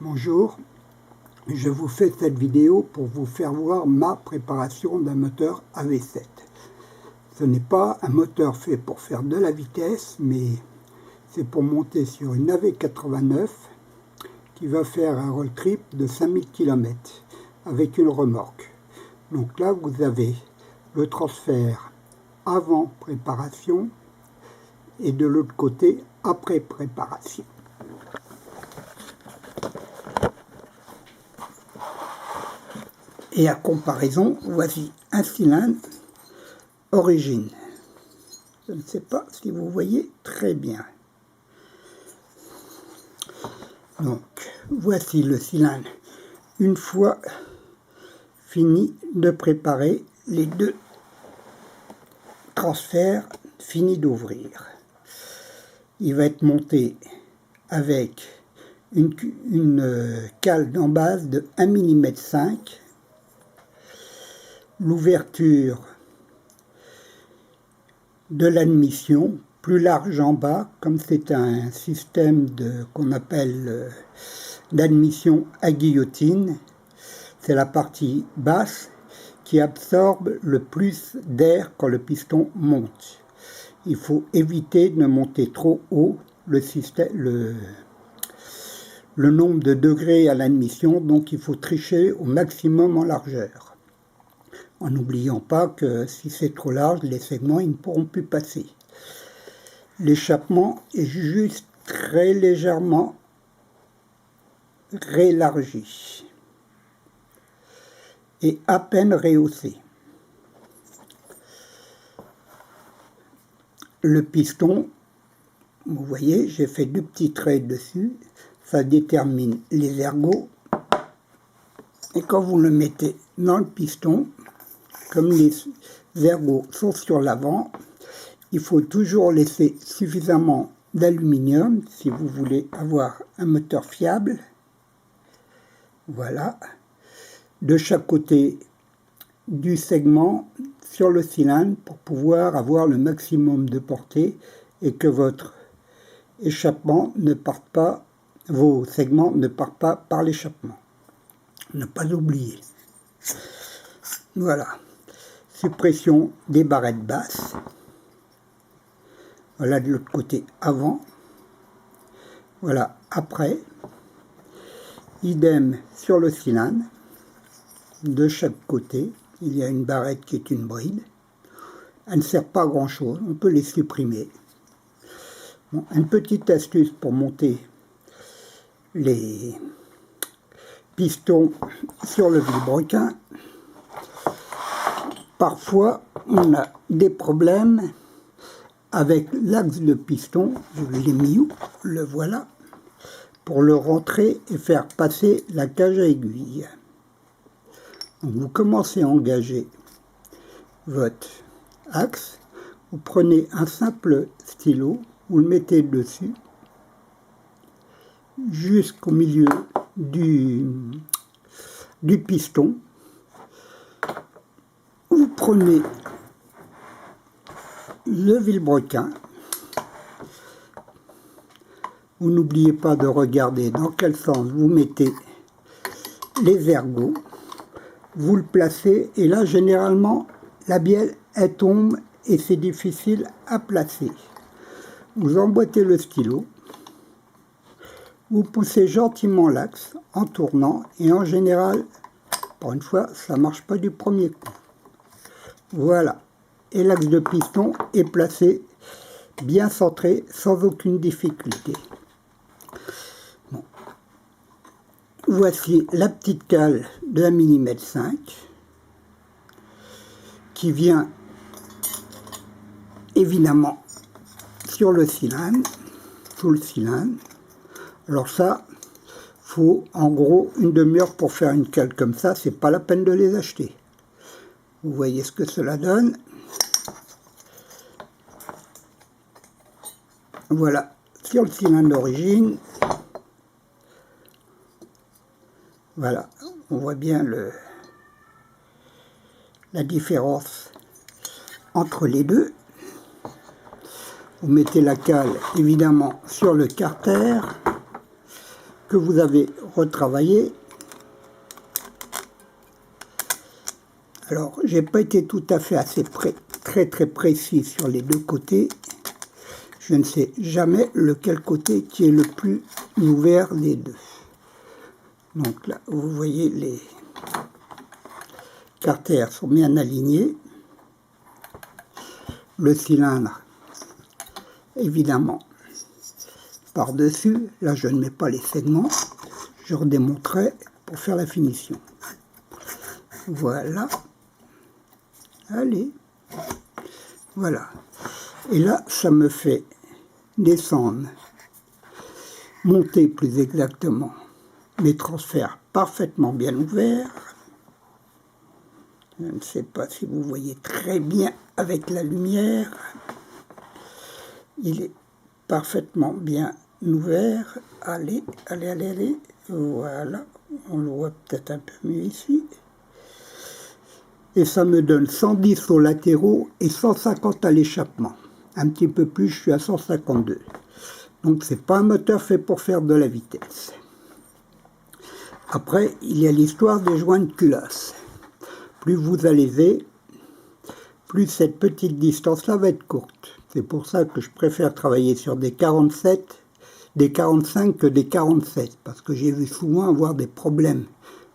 Bonjour, je vous fais cette vidéo pour vous faire voir ma préparation d'un moteur AV7. Ce n'est pas un moteur fait pour faire de la vitesse, mais c'est pour monter sur une AV89 qui va faire un road trip de 5000 km avec une remorque. Donc là, vous avez le transfert avant préparation et de l'autre côté après préparation. Et à comparaison, voici un cylindre origine. Je ne sais pas si vous voyez très bien. Donc, voici le cylindre. Une fois fini de préparer les deux transferts, fini d'ouvrir. Il va être monté avec une cale d'embase de 1,5 mm. L'ouverture de l'admission plus large en bas, comme c'est un système qu'on appelle d'admission à guillotine, c'est la partie basse qui absorbe le plus d'air quand le piston monte. Il faut éviter de monter trop haut le nombre de degrés à l'admission, donc il faut tricher au maximum en largeur. En n'oubliant pas que si c'est trop large, les segments ils ne pourront plus passer. L'échappement est juste très légèrement réélargi et à peine rehaussé. Le piston, vous voyez, j'ai fait deux petits traits dessus, ça détermine les ergots. Et quand vous le mettez dans le piston, comme les ergots sont sur l'avant, il faut toujours laisser suffisamment d'aluminium si vous voulez avoir un moteur fiable. Voilà. De chaque côté du segment sur le cylindre pour pouvoir avoir le maximum de portée et que votre échappement ne parte pas, vos segments ne partent pas par l'échappement. Ne pas oublier. Voilà. Suppression des barrettes basses. Voilà de l'autre côté avant. Voilà après. Idem sur le cylindre. De chaque côté, il y a une barrette qui est une bride. Elle ne sert pas à grand chose, on peut les supprimer. Bon, une petite astuce pour monter les pistons sur le vilebrequin. Parfois, on a des problèmes avec l'axe de piston. Je l'ai mis où? Le voilà. Pour le rentrer et faire passer la cage à aiguille. Donc, vous commencez à engager votre axe. Vous prenez un simple stylo, vous le mettez dessus, jusqu'au milieu du piston. Vous prenez le vilebrequin. Vous n'oubliez pas de regarder dans quel sens vous mettez les ergots. Vous le placez et là, généralement, la bielle, elle tombe et c'est difficile à placer. Vous emboîtez le stylo. Vous poussez gentiment l'axe en tournant et en général, pour une fois, ça ne marche pas du premier coup. Voilà, et l'axe de piston est placé bien centré sans aucune difficulté. Bon. Voici la petite cale de 1,5 mm qui vient évidemment sur le cylindre, sous le cylindre. Alors ça, faut en gros une demi-heure pour faire une cale comme ça, c'est pas la peine de les acheter. Vous voyez ce que cela donne. Voilà, sur le cylindre d'origine. Voilà, on voit bien la différence entre les deux. Vous mettez la cale évidemment sur le carter. que vous avez retravaillé. Alors, j'ai pas été tout à fait assez très précis sur les deux côtés. Je ne sais jamais lequel côté qui est le plus ouvert des deux. Donc là, vous voyez, les carters sont bien alignés. Le cylindre, évidemment, par-dessus. Là, je ne mets pas les segments. Je redémonterai pour faire la finition. Voilà. Allez. Voilà. Et là, ça me fait descendre, monter plus exactement, mes transferts parfaitement bien ouverts. Je ne sais pas si vous voyez très bien avec la lumière. Il est parfaitement bien ouvert. Allez, allez, allez, allez. Voilà. On le voit peut-être un peu mieux ici. Et ça me donne 110 aux latéraux et 150 à l'échappement. Un petit peu plus, je suis à 152. Donc c'est pas un moteur fait pour faire de la vitesse. Après, il y a l'histoire des joints de culasse. Plus vous allez, plus cette petite distance-là va être courte. C'est pour ça que je préfère travailler sur des 47, des 45 que des 47, parce que j'ai vu souvent avoir des problèmes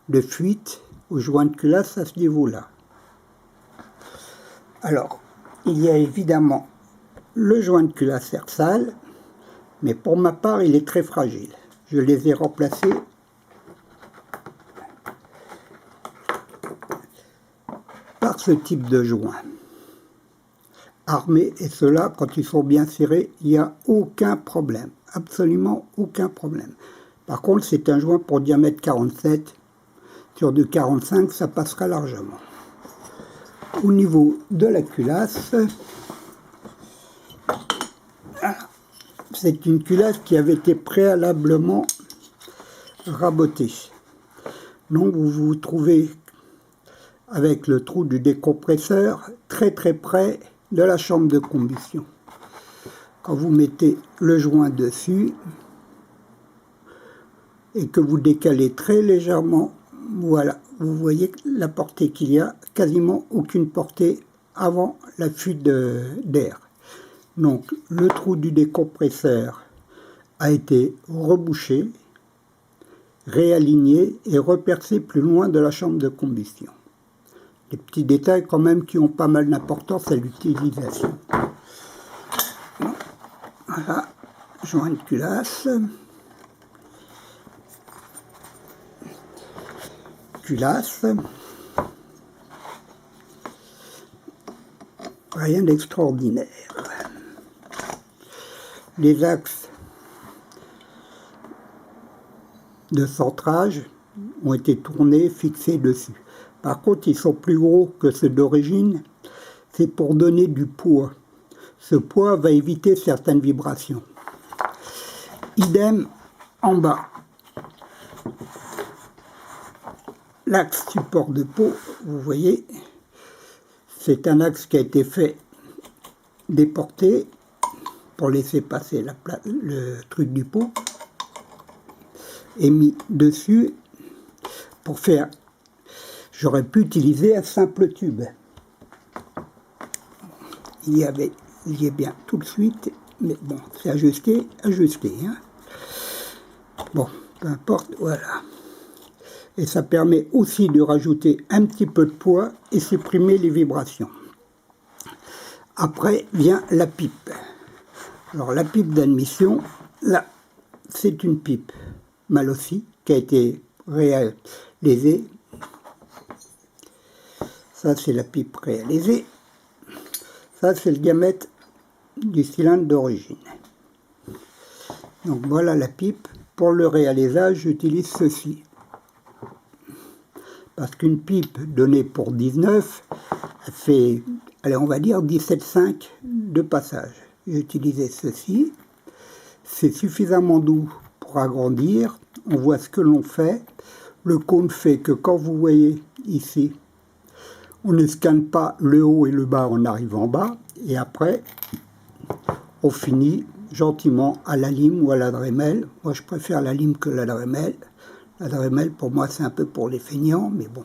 de fuite aux joints de culasse à ce niveau-là. Alors, il y a évidemment le joint de culasse Ersal, mais pour ma part, il est très fragile. Je les ai remplacés par ce type de joint armé, et ceux-là, quand ils sont bien serrés, il n'y a aucun problème, absolument aucun problème. Par contre, c'est un joint pour diamètre 47, sur du 45, ça passera largement. Au niveau de la culasse, c'est une culasse qui avait été préalablement rabotée. Donc vous vous trouvez avec le trou du décompresseur très près de la chambre de combustion. Quand vous mettez le joint dessus et que vous décalez très légèrement, voilà, vous voyez la portée qu'il y a, quasiment aucune portée avant la fuite d'air. Donc le trou du décompresseur a été rebouché, réaligné et repercé plus loin de la chambre de combustion. Des petits détails quand même qui ont pas mal d'importance à l'utilisation. Voilà, joint de culasse. Culasse. Rien d'extraordinaire. Les axes de centrage ont été tournés, fixés dessus. Par contre, ils sont plus gros que ceux d'origine. C'est pour donner du poids. Ce poids va éviter certaines vibrations. Idem en bas. L'axe support de pot, vous voyez, c'est un axe qui a été fait déporter pour laisser passer le truc du pot et mis dessus pour faire. J'aurais pu utiliser un simple tube. Il y est bien tout de suite, mais bon, c'est ajusté. Hein. Bon, peu importe, voilà. Et ça permet aussi de rajouter un petit peu de poids et supprimer les vibrations. Après vient la pipe. Alors la pipe d'admission, là, c'est une pipe Malossi qui a été réalisée. Ça, c'est la pipe réalisée. Ça, c'est le diamètre du cylindre d'origine. Donc voilà la pipe. Pour le réalisage, j'utilise ceci. Parce qu'une pipe donnée pour 19, elle fait, allez, on va dire 17,5 de passage. J'ai utilisé ceci. C'est suffisamment doux pour agrandir. On voit ce que l'on fait. Le cône fait que quand vous voyez ici, on ne scanne pas le haut et le bas en arrivant en bas. Et après, on finit gentiment à la lime ou à la Dremel. Moi, je préfère la lime que la Dremel. La Dremel, pour moi, c'est un peu pour les feignants, mais bon,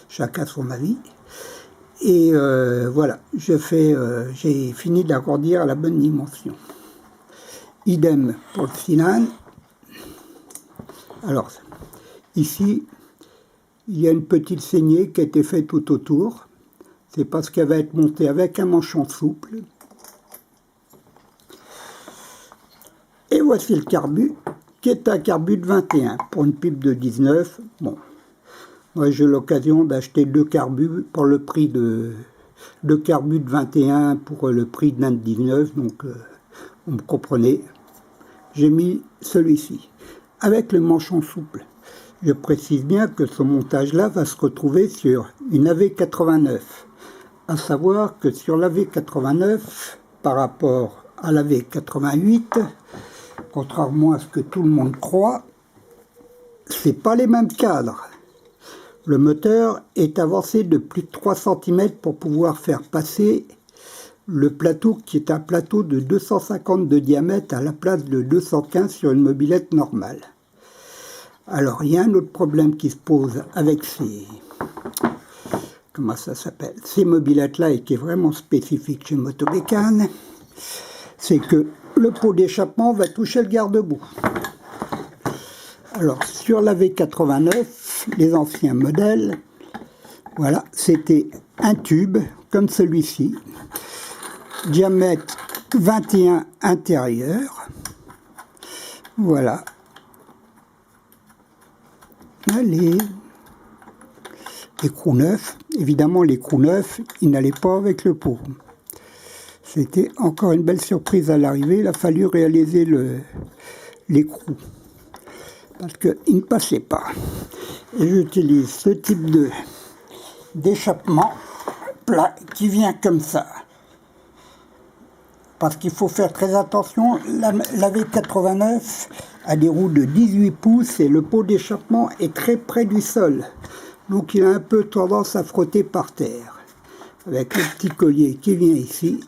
chacun son avis. Et voilà, j'ai fini d'agrandir à la bonne dimension. Idem pour le cylindre. Alors, ici, il y a une petite saignée qui a été faite tout autour. C'est parce qu'elle va être montée avec un manchon souple. Et voici le carbu, qui est un carbu de 21 pour une pipe de 19. Bon, moi j'ai eu l'occasion d'acheter 2 carbus pour le prix de 2 carbus de 21 pour le prix d'un de 19, donc vous me comprenez. J'ai mis celui-ci avec le manchon souple. Je précise bien que ce montage-là va se retrouver sur une AV89. À savoir que sur l'AV89, par rapport à l'AV88, contrairement à ce que tout le monde croit, c'est pas les mêmes cadres. Le moteur est avancé de plus de 3 cm pour pouvoir faire passer le plateau qui est un plateau de 250 de diamètre à la place de 215 sur une mobilette normale. Alors il y a un autre problème qui se pose avec ces mobilettes-là et qui est vraiment spécifique chez Motobécane, c'est que le pot d'échappement va toucher le garde-boue. Alors sur la V89, les anciens modèles, voilà, c'était un tube comme celui-ci, diamètre 21 intérieur, voilà. Les écrous neufs, évidemment les écrous neufs, ils n'allaient pas avec le pot. C'était encore une belle surprise à l'arrivée, il a fallu réaliser l'écrou, parce qu'il ne passait pas. Et j'utilise ce type d'échappement plat qui vient comme ça. Parce qu'il faut faire très attention, la V89 a des roues de 18 pouces et le pot d'échappement est très près du sol. Donc il a un peu tendance à frotter par terre. Avec le petit collier qui vient ici.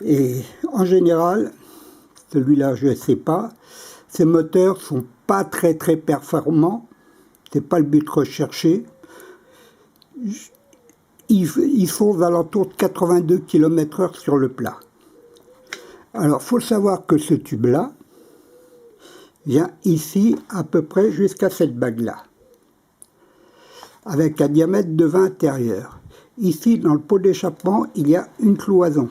Et en général, celui-là je ne sais pas, ces moteurs sont pas très performants. C'est pas le but recherché. Ils sont aux alentours de 82 km/h sur le plat. Alors, il faut savoir que ce tube-là vient ici à peu près jusqu'à cette bague-là, avec un diamètre de 20 intérieur. Ici, dans le pot d'échappement, il y a une cloison.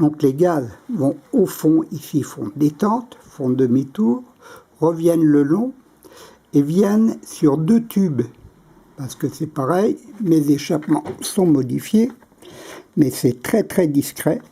Donc les gaz vont au fond, ici font détente, font demi-tour, reviennent le long et viennent sur 2 tubes. Parce que c'est pareil, mes échappements sont modifiés, mais c'est très discret.